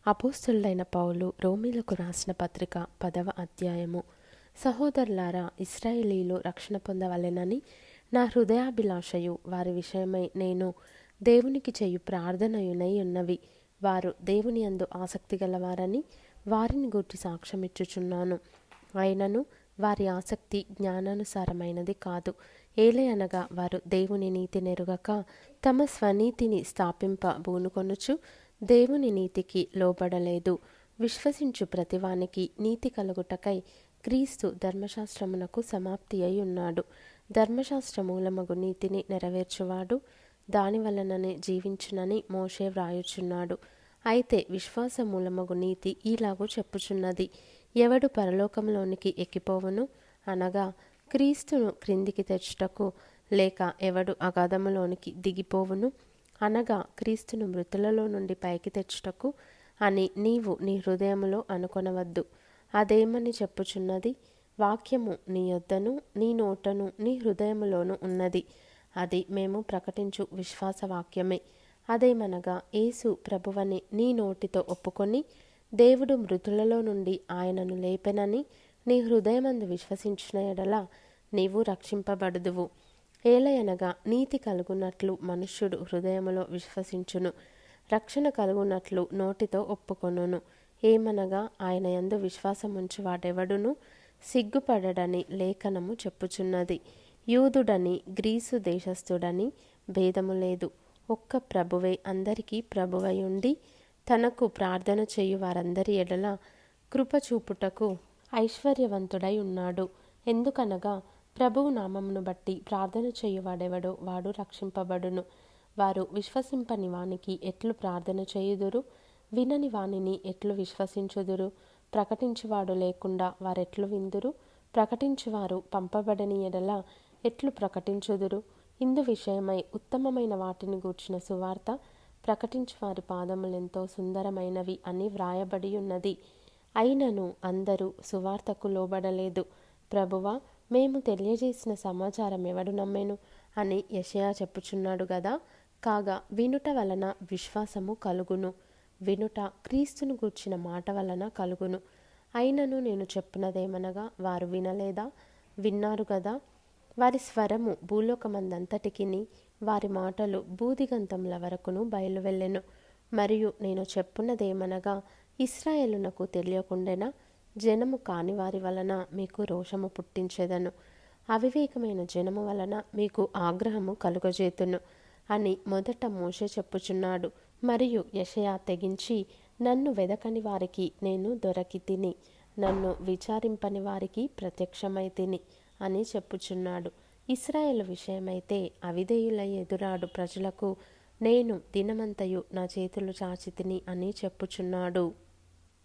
అపోస్తలుడైన పౌలు రోమీలకు రాసిన పత్రిక 10వ అధ్యాయము. సహోదరులారా, ఇశ్రాయేలీయులు రక్షణ పొందవలెనని నా హృదయాభిలాషయు వారి విషయమై నేను దేవునికి చేయు ప్రార్థనయునై ఉన్నవి. వారు దేవుని యందు ఆసక్తి గలవారని వారిని గూర్చి సాక్ష్యమిచ్చుచున్నాను. అయినను వారి ఆసక్తి జ్ఞానానుసారమైనది కాదు. ఏలయనగా వారు దేవుని నీతి నెరుగక తమ స్వనీతిని స్థాపింప బూనుకొనుచు దేవుని నీతికి లోబడలేదు. విశ్వసించు ప్రతివానికి నీతి కలుగుటకై క్రీస్తు ధర్మశాస్త్రమునకు సమాప్తి అయి ఉన్నాడు. ధర్మశాస్త్ర మూలమగు నీతిని నెరవేర్చువాడు దాని వలననే జీవించునని మోషే వ్రాయుచున్నాడు. అయితే విశ్వాస మూలమగు నీతి ఈలాగూ చెప్పుచున్నది: ఎవడు పరలోకంలోనికి ఎక్కిపోవును, అనగా క్రీస్తును క్రిందికి తెచ్చుటకు, లేక ఎవడు అగాధములోనికి దిగిపోవును, అనగా క్రీస్తును మృతులలో నుండి పైకి తెచ్చుటకు అని నీవు నీ హృదయములో అనుకొనవద్దు. అదేమని చెప్పుచున్నది? వాక్యము నీ యొద్దను నీ నోటను నీ హృదయములోను ఉన్నది. అది మేము ప్రకటించు విశ్వాస వాక్యమే. అదేమనగా, యేసు ప్రభువని నీ నోటితో ఒప్పుకొని దేవుడు మృతులలో నుండి ఆయనను లేపెనని నీ హృదయమందు విశ్వసించిన ఎడల నీవు రక్షింపబడుదువు. ఏలయనగా నీతి కలుగునట్లు మనుష్యుడు హృదయములో విశ్వసించును, రక్షణ కలుగునట్లు నోటితో ఒప్పుకొనును. ఏమనగా, ఆయన యందు విశ్వాసముంచు వాడెవడును సిగ్గుపడడని లేఖనము చెప్పుచున్నది. యూదుడని గ్రీసు దేశస్థుడని భేదము లేదు. ఒక్క ప్రభువే అందరికీ ప్రభువై ఉండి తనకు ప్రార్థన చేయు వారందరి ఎడల కృప చూపుటకు ఐశ్వర్యవంతుడై ఉన్నాడు. ఎందుకనగా ప్రభువు నామమును బట్టి ప్రార్థన చేయువాడెవడో వాడు రక్షింపబడును. వారు విశ్వసింపని వానికి ఎట్లు ప్రార్థన చేయుదురు? వినని వానిని ఎట్లు విశ్వసించుదురు? ప్రకటించువాడు లేకుండా వారెట్లు విందురు? ప్రకటించువారు పంపబడని ఎడల ఎట్లు ప్రకటించుదురు? ఇందు విషయమై ఉత్తమమైన వాటిని గూర్చిన సువార్త ప్రకటించువారి పాదములెంతో సుందరమైనవి అని వ్రాయబడి ఉన్నది. అయినను అందరూ సువార్తకు లోబడలేదు. ప్రభువా, మేము తెలియజేసిన సమాచారం ఎవడు నమ్మెను అని యెషయా చెప్పుచున్నాడు గదా. కాగా వినుట వలన విశ్వాసము కలుగును, వినుట క్రీస్తును గూర్చిన మాట వలన కలుగును. అయినను నేను చెప్పునదేమనగా, వారు వినలేదా? విన్నారు గదా. వారి స్వరము భూలోకమందంతటికిని, వారి మాటలు భూదిగంతముల వరకును బయలువెళ్ళెను. మరియు నేను చెప్పున్నదేమనగా, ఇశ్రాయేలునకు తెలియకుండెనా? జనము కాని వారి వలన మీకు రోషము పుట్టించెదను, అవివేకమైన జనము వలన మీకు ఆగ్రహము కలుగజేతును అని మొదట మోషే చెప్పుచున్నాడు. మరియు యెషయా తెగించి, నన్ను వెదకని వారికి నేను దొరకి తిని, నన్ను విచారింపని వారికి ప్రత్యక్షమై తిని అని చెప్పుచున్నాడు. ఇశ్రాయేలు విషయమైతే అవిధేయులై ఎదురాడు ప్రజలకు నేను దినమంతయు నా చేతులు చాచి తిని అని చెప్పుచున్నాడు.